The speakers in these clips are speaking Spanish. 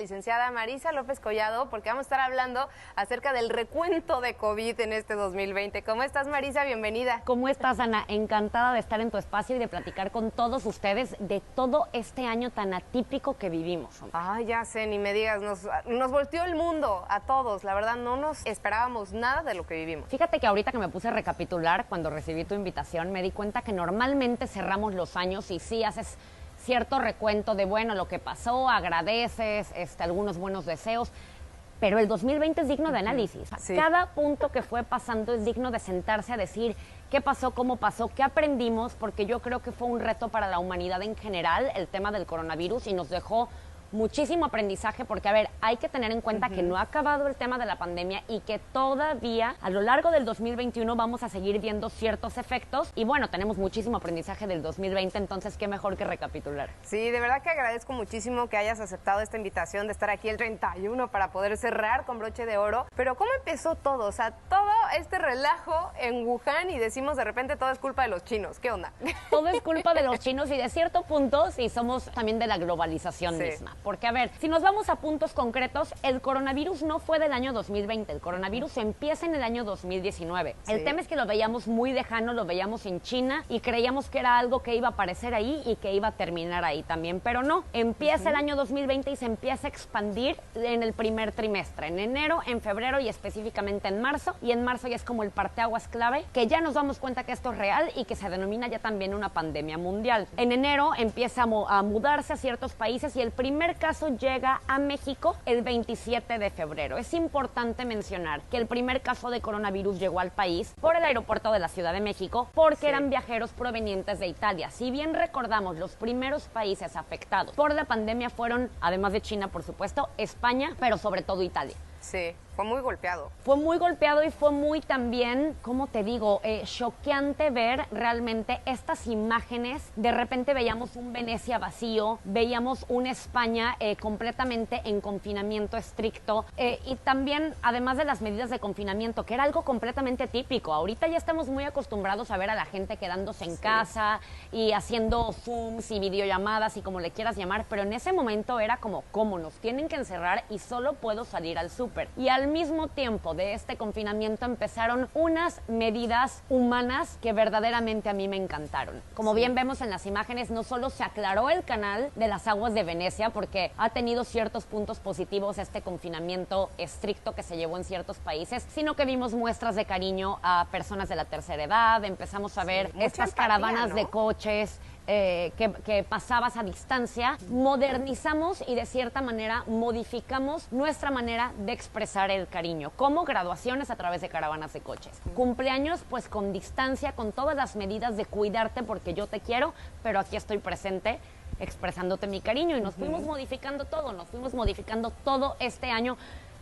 licenciada Marisa López Collado, porque vamos a estar hablando acerca del recuento de COVID en este 2020. ¿Cómo estás, Marisa? Bienvenida. ¿Cómo estás, Ana? Encantada de estar en tu espacio y de platicar con todos ustedes de todo este año tan atípico que vivimos. Ay, ya sé, ni me digas, nos volteó el mundo a todos. La verdad, no nos esperábamos nada de lo que vivimos. Fíjate que ahorita que me puse a recapitular, cuando recibí tu invitación, me di cuenta que normalmente cerramos los años y sí haces cierto recuento de, bueno, lo que pasó, agradeces, algunos buenos deseos, pero el 2020 es digno de análisis. Sí. Cada punto que fue pasando es digno de sentarse a decir qué pasó, cómo pasó, qué aprendimos, porque yo creo que fue un reto para la humanidad en general el tema del coronavirus y nos dejó muchísimo aprendizaje porque, a ver, hay que tener en cuenta que no ha acabado el tema de la pandemia y que todavía a lo largo del 2021 vamos a seguir viendo ciertos efectos y bueno, tenemos muchísimo aprendizaje del 2020, entonces qué mejor que recapitular. Sí, de verdad que agradezco muchísimo que hayas aceptado esta invitación de estar aquí el 31 para poder cerrar con broche de oro, pero ¿cómo empezó todo? O sea, todo este relajo en Wuhan y decimos de repente todo es culpa de los chinos, ¿qué onda? Todo es culpa de los chinos y de cierto punto sí somos también de la globalización Sí. misma. Porque, a ver, si nos vamos a puntos concretos, el coronavirus no fue del año 2020, el coronavirus empieza en el año 2019. Sí. El tema es que lo veíamos muy lejano, lo veíamos en China y creíamos que era algo que iba a aparecer ahí y que iba a terminar ahí también, pero no. Empieza el año 2020 y se empieza a expandir en el primer trimestre, en enero, en febrero y específicamente en marzo, y en marzo ya es como el parteaguas clave, que ya nos damos cuenta que esto es real y que se denomina ya también una pandemia mundial. En enero empieza a mudarse a ciertos países y el primer caso llega a México el 27 de febrero. Es importante mencionar que el primer caso de coronavirus llegó al país por el aeropuerto de la Ciudad de México porque eran viajeros provenientes de Italia. Si bien recordamos, los primeros países afectados por la pandemia fueron, además de China, por supuesto, España, pero sobre todo Italia. Sí, fue muy golpeado. Fue muy golpeado y fue muy también, ¿cómo te digo? Choqueante ver realmente estas imágenes. De repente veíamos un Venecia vacío, veíamos una España completamente en confinamiento estricto y también, además de las medidas de confinamiento, que era algo completamente típico. Ahorita ya estamos muy acostumbrados a ver a la gente quedándose en casa y haciendo Zooms y videollamadas y como le quieras llamar, pero en ese momento era como, ¿cómo nos tienen que encerrar y solo puedo salir al súper? Y al mismo tiempo de este confinamiento empezaron unas medidas humanas que verdaderamente a mí me encantaron. Como bien vemos en las imágenes, no solo se aclaró el canal de las aguas de Venecia, porque ha tenido ciertos puntos positivos este confinamiento estricto que se llevó en ciertos países, sino que vimos muestras de cariño a personas de la tercera edad, empezamos a ver estas empatía, caravanas ¿no? de coches, que pasabas a distancia, modernizamos y de cierta manera modificamos nuestra manera de expresar el cariño, como graduaciones a través de caravanas de coches, cumpleaños pues con distancia, con todas las medidas de cuidarte porque yo te quiero, pero aquí estoy presente expresándote mi cariño y nos fuimos modificando todo este año.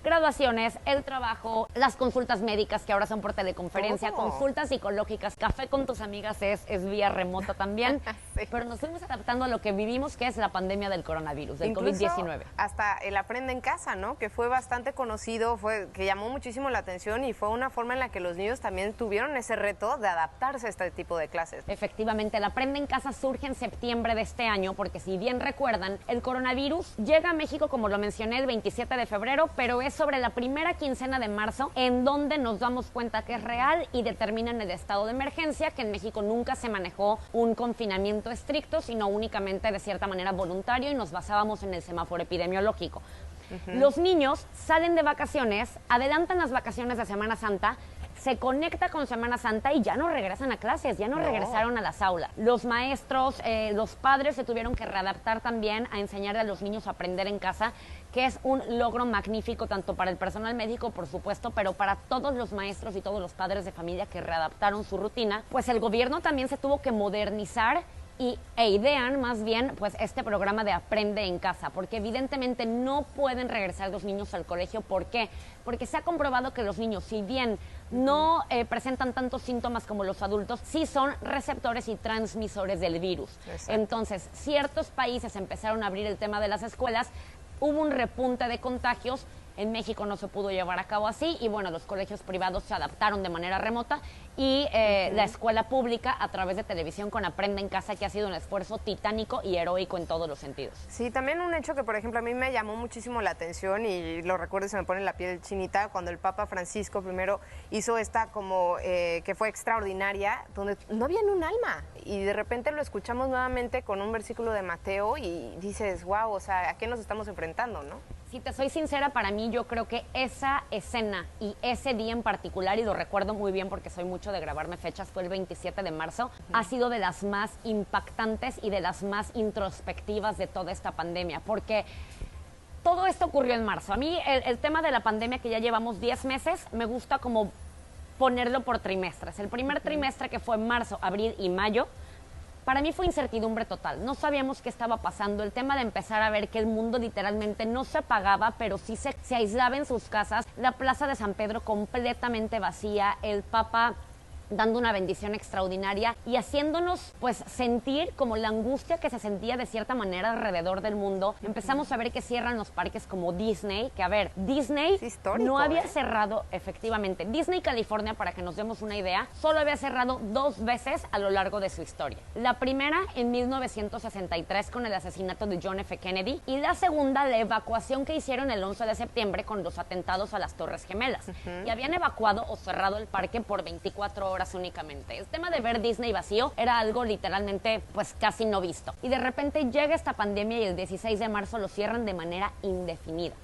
Graduaciones, el trabajo, las consultas médicas que ahora son por teleconferencia, consultas psicológicas, café con tus amigas es vía remota también, Sí. pero nos fuimos adaptando a lo que vivimos, que es la pandemia del coronavirus, del Incluso COVID-19. hasta el Aprende en Casa, ¿no? Que fue bastante conocido, que llamó muchísimo la atención y fue una forma en la que los niños también tuvieron ese reto de adaptarse a este tipo de clases. Efectivamente, el Aprende en Casa surge en septiembre de este año, porque si bien recuerdan, el coronavirus llega a México, como lo mencioné, el 27 de febrero, pero es sobre la primera quincena de marzo en donde nos damos cuenta que es real y determinan el estado de emergencia, que en México nunca se manejó un confinamiento estricto, sino únicamente de cierta manera voluntario y nos basábamos en el semáforo epidemiológico. Los niños salen de vacaciones, adelantan las vacaciones de Semana Santa, se conecta con Semana Santa y ya no regresan a clases, ya no regresaron a las aulas. Los maestros, los padres se tuvieron que readaptar también a enseñarle a los niños a aprender en casa, que es un logro magnífico tanto para el personal médico, por supuesto, pero para todos los maestros y todos los padres de familia que readaptaron su rutina. Pues el gobierno también se tuvo que modernizar e idean más bien pues este programa de Aprende en Casa, porque evidentemente no pueden regresar los niños al colegio. ¿Por qué? Porque se ha comprobado que los niños, si bien no presentan tantos síntomas como los adultos, sí son receptores y transmisores del virus. Exacto. Entonces, ciertos países empezaron a abrir el tema de las escuelas, hubo un repunte de contagios. En México no se pudo llevar a cabo así y bueno, los colegios privados se adaptaron de manera remota y la escuela pública a través de televisión con Aprende en Casa, que ha sido un esfuerzo titánico y heroico en todos los sentidos. Sí, también un hecho que, por ejemplo, a mí me llamó muchísimo la atención y lo recuerdo y se me pone la piel chinita, cuando el Papa Francisco primero hizo esta como que fue extraordinaria, donde no había ni un alma, y de repente lo escuchamos nuevamente con un versículo de Mateo y dices, wow, o sea, ¿a qué nos estamos enfrentando, no? Si te soy sincera, para mí yo creo que esa escena y ese día en particular, y lo recuerdo muy bien porque soy mucho de grabarme fechas, fue el 27 de marzo, ha sido de las más impactantes y de las más introspectivas de toda esta pandemia, porque todo esto ocurrió en marzo. A mí el tema de la pandemia, que ya llevamos 10 meses, me gusta como ponerlo por trimestres. El primer trimestre, que fue marzo, abril y mayo, para mí fue incertidumbre total. No sabíamos qué estaba pasando. El tema de empezar a ver que el mundo literalmente no se apagaba, pero sí se aislaba en sus casas. La plaza de San Pedro completamente vacía. El Papa dando una bendición extraordinaria y haciéndonos pues sentir como la angustia que se sentía de cierta manera alrededor del mundo. Empezamos a ver que cierran los parques como Disney, que a ver, Disney no había cerrado efectivamente. Disney California, para que nos demos una idea, solo había cerrado 2 veces a lo largo de su historia. La primera en 1963 con el asesinato de John F. Kennedy, y la segunda, la evacuación que hicieron el 11 de septiembre con los atentados a las Torres Gemelas. Y habían evacuado o cerrado el parque por 24 horas únicamente. El tema de ver Disney vacío era algo literalmente pues casi no visto. Y de repente llega esta pandemia y el 16 de marzo lo cierran de manera indefinida.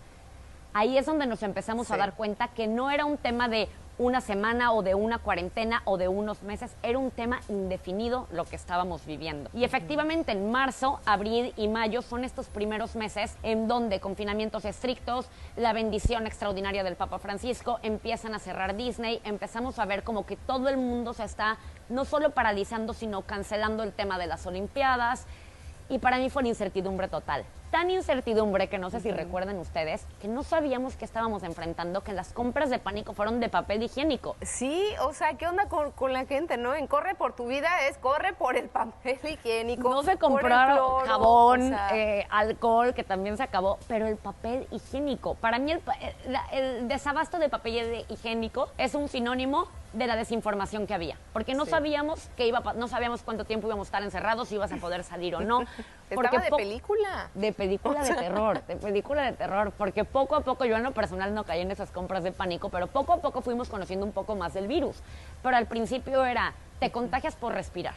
Ahí es donde nos empezamos a dar cuenta que no era un tema de una semana o de una cuarentena o de unos meses, era un tema indefinido lo que estábamos viviendo. Y efectivamente en marzo, abril y mayo son estos primeros meses en donde confinamientos estrictos, la bendición extraordinaria del Papa Francisco, empiezan a cerrar Disney, empezamos a ver como que todo el mundo se está no solo paralizando, sino cancelando el tema de las Olimpiadas, y para mí fue una incertidumbre total. Tan incertidumbre que no sé si recuerdan ustedes, que no sabíamos que estábamos enfrentando, que las compras de pánico fueron de papel higiénico. Sí, o sea, ¿qué onda con la gente, no? En corre por tu vida es corre por el papel higiénico. No se compraron jabón, o sea, alcohol, que también se acabó, pero el papel higiénico. Para mí el desabasto de papel higiénico es un sinónimo de la desinformación que había, porque no sabíamos no sabíamos cuánto tiempo íbamos a estar encerrados, si ibas a poder salir o no. Porque de película. De película de terror, porque poco a poco, yo en lo personal no caí en esas compras de pánico, pero poco a poco fuimos conociendo un poco más del virus. Pero al principio era, te contagias por respirar.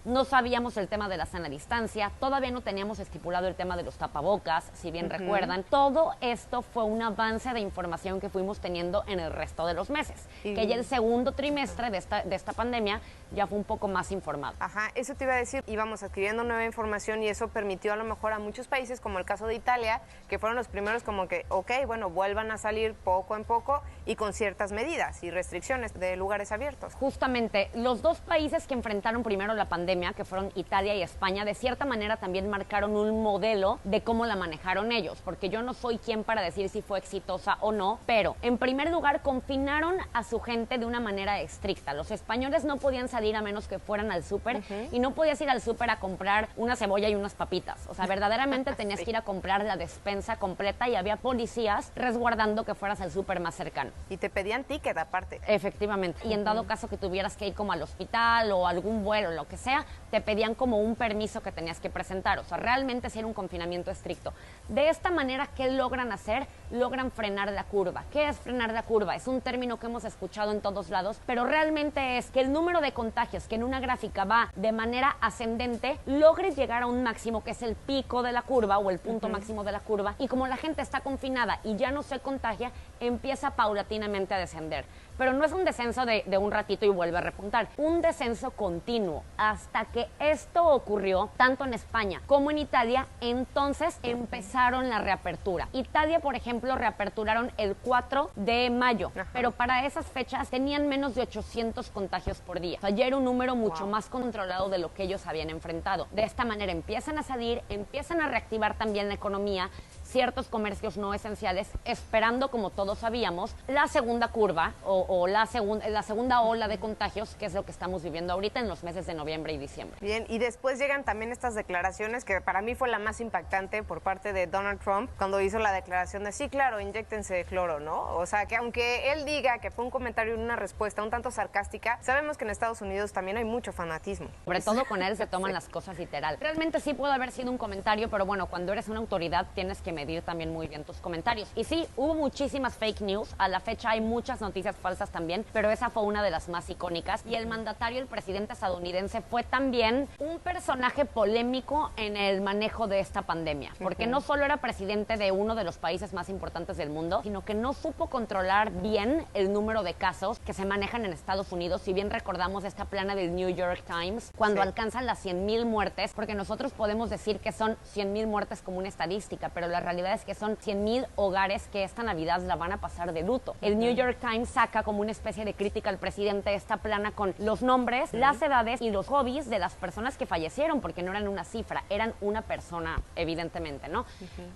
No sabíamos el tema de la sana distancia, todavía no teníamos estipulado el tema de los tapabocas, si bien recuerdan. Todo esto fue un avance de información que fuimos teniendo en el resto de los meses, que ya el segundo trimestre de esta pandemia ya fue un poco más informado. Ajá, eso te iba a decir, íbamos adquiriendo nueva información y eso permitió a lo mejor a muchos países, como el caso de Italia, que fueron los primeros como que, ok, bueno, vuelvan a salir poco en poco y con ciertas medidas y restricciones de lugares abiertos. Justamente, los dos países que enfrentaron primero la pandemia, que fueron Italia y España, de cierta manera también marcaron un modelo de cómo la manejaron ellos, porque yo no soy quien para decir si fue exitosa o no, pero en primer lugar confinaron a su gente de una manera estricta. Los españoles no podían salir a menos que fueran al súper y no podías ir al súper a comprar una cebolla y unas papitas. O sea, verdaderamente tenías que ir a comprar la despensa completa y había policías resguardando que fueras al súper más cercano. Y te pedían ticket aparte. Efectivamente. Y en dado caso que tuvieras que ir como al hospital o algún vuelo, lo que sea, te pedían como un permiso que tenías que presentar. O sea, realmente sí era un confinamiento estricto. De esta manera, ¿qué logran hacer? Logran frenar la curva. ¿Qué es frenar la curva? Es un término que hemos escuchado en todos lados, pero realmente es que el número de contagios que en una gráfica va de manera ascendente logre llegar a un máximo, que es el pico de la curva o el punto máximo de la curva, y como la gente está confinada y ya no se contagia, empieza paulatinamente a descender. Pero no es un descenso de un ratito y vuelve a repuntar, un descenso continuo, hasta que esto ocurrió tanto en España como en Italia. Entonces empezaron la reapertura. Italia, por ejemplo, reaperturaron el 4 de mayo, pero para esas fechas tenían menos de 800 contagios por día. O sea, ya era un número mucho más controlado de lo que ellos habían enfrentado. De esta manera empiezan a salir, empiezan a reactivar también la economía, ciertos comercios no esenciales, esperando, como todos sabíamos, la segunda curva o la segunda ola de contagios, que es lo que estamos viviendo ahorita en los meses de noviembre y diciembre. Bien, y después llegan también estas declaraciones que para mí fue la más impactante por parte de Donald Trump cuando hizo la declaración de sí, claro, inyéctense de cloro, ¿no? O sea, que aunque él diga que fue un comentario y una respuesta un tanto sarcástica, sabemos que en Estados Unidos también hay mucho fanatismo. Sobre todo con él se toman Sí. las cosas literal. Realmente sí puede haber sido un comentario, pero bueno, cuando eres una autoridad tienes que medir también muy bien tus comentarios. Y sí, hubo muchísimas fake news. A la fecha hay muchas noticias falsas también, pero esa fue una de las más icónicas. Y el mandatario, el presidente estadounidense, fue también un personaje polémico en el manejo de esta pandemia, porque no solo era presidente de uno de los países más importantes del mundo, sino que no supo controlar bien el número de casos que se manejan en Estados Unidos. Si bien recordamos esta plana del New York Times, cuando alcanzan las 100,000 muertes, porque nosotros podemos decir que son 100,000 muertes como una estadística, pero la realidad es que son 100,000 hogares que esta Navidad la van a pasar de luto. El New York Times saca como una especie de crítica al presidente esta plana con los nombres, las edades y los hobbies de las personas que fallecieron, porque no eran una cifra, eran una persona, evidentemente, ¿no?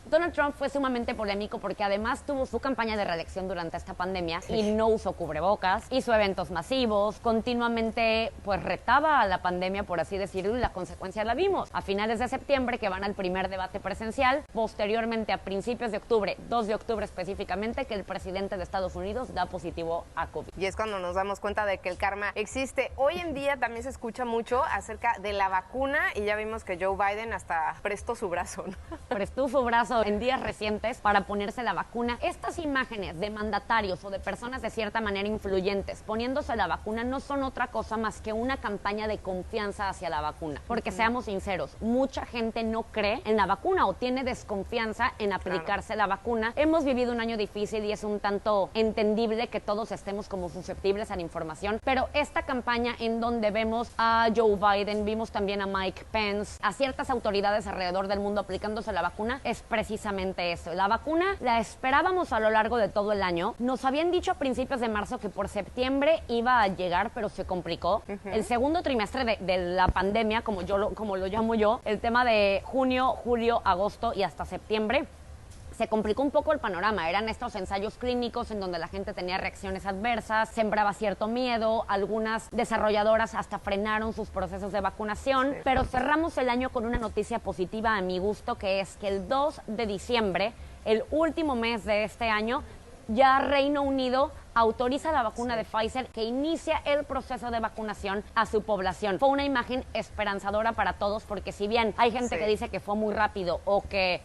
Donald Trump fue sumamente polémico porque además tuvo su campaña de reelección durante esta pandemia y no usó cubrebocas, hizo eventos masivos, continuamente pues retaba a la pandemia, por así decirlo, y la consecuencia la vimos. A finales de septiembre, que van al primer debate presencial, posteriormente a principios de octubre, 2 de octubre específicamente, que el presidente de Estados Unidos da positivo a COVID. Y es cuando nos damos cuenta de que el karma existe. Hoy en día también se escucha mucho acerca de la vacuna y ya vimos que Joe Biden hasta prestó su brazo, ¿no? Prestó su brazo en días recientes para ponerse la vacuna. Estas imágenes de mandatarios o de personas de cierta manera influyentes poniéndose la vacuna no son otra cosa más que una campaña de confianza hacia la vacuna. Porque seamos sinceros, mucha gente no cree en la vacuna o tiene desconfianza en aplicarse la vacuna. Hemos vivido un año difícil y es un tanto entendible que todos estemos como susceptibles a la información, pero esta campaña en donde vemos a Joe Biden, vimos también a Mike Pence, a ciertas autoridades alrededor del mundo aplicándose la vacuna, es precisamente eso. La vacuna la esperábamos a lo largo de todo el año. Nos habían dicho a principios de marzo que por septiembre iba a llegar, pero se complicó. El segundo trimestre de la pandemia, como lo llamo yo, el tema de junio, julio, agosto y hasta septiembre, se complicó un poco el panorama. Eran estos ensayos clínicos en donde la gente tenía reacciones adversas, sembraba cierto miedo, algunas desarrolladoras hasta frenaron sus procesos de vacunación, pero cerramos el año con una noticia positiva a mi gusto, que es que el 2 de diciembre, el último mes de este año, ya Reino Unido autoriza la vacuna de Pfizer, que inicia el proceso de vacunación a su población. Fue una imagen esperanzadora para todos, porque si bien hay gente que dice que fue muy rápido o que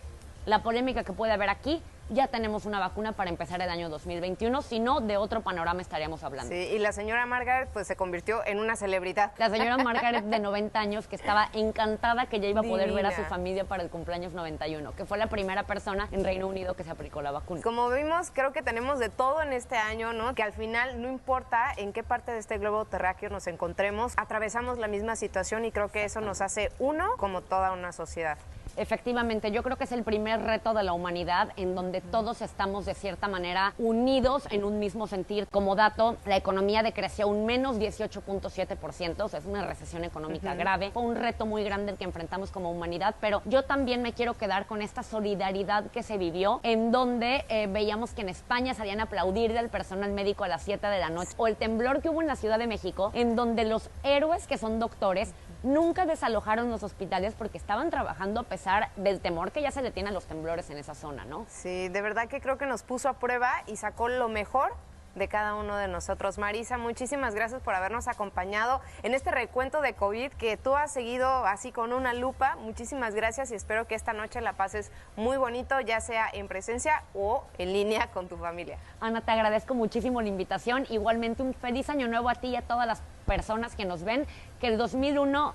la polémica que puede haber aquí, ya tenemos una vacuna para empezar el año 2021, si no, de otro panorama estaríamos hablando. Sí, y la señora Margaret pues se convirtió en una celebridad. La señora Margaret, de 90 años, que estaba encantada que ya iba a poder ver a su familia para el cumpleaños 91, que fue la primera persona en Reino Unido que se aplicó la vacuna. Como vimos, creo que tenemos de todo en este año, ¿no? Que al final no importa en qué parte de este globo terráqueo nos encontremos, atravesamos la misma situación y creo que eso nos hace uno como toda una sociedad. Efectivamente, yo creo que es el primer reto de la humanidad en donde todos estamos de cierta manera unidos en un mismo sentir. Como dato, la economía decreció un menos 18.7%, o sea, es una recesión económica grave. Fue un reto muy grande el que enfrentamos como humanidad, pero yo también me quiero quedar con esta solidaridad que se vivió, en donde veíamos que en España salían a aplaudir al personal médico a las 7 de la noche, o el temblor que hubo en la Ciudad de México, en donde los héroes que son doctores nunca desalojaron los hospitales porque estaban trabajando a pesar del temor que ya se le tiene a los temblores en esa zona, ¿no? Sí, de verdad que creo que nos puso a prueba y sacó lo mejor de cada uno de nosotros. Marisa, muchísimas gracias por habernos acompañado en este recuento de COVID que tú has seguido así con una lupa. Muchísimas gracias y espero que esta noche la pases muy bonito, ya sea en presencia o en línea con tu familia. Ana, te agradezco muchísimo la invitación. Igualmente un feliz año nuevo a ti y a todas las personas que nos ven. Que el 2021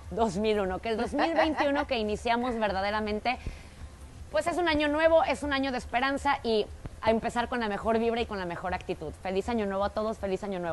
que iniciamos verdaderamente, pues es un año nuevo, es un año de esperanza y a empezar con la mejor vibra y con la mejor actitud. Feliz año nuevo a todos, feliz año nuevo.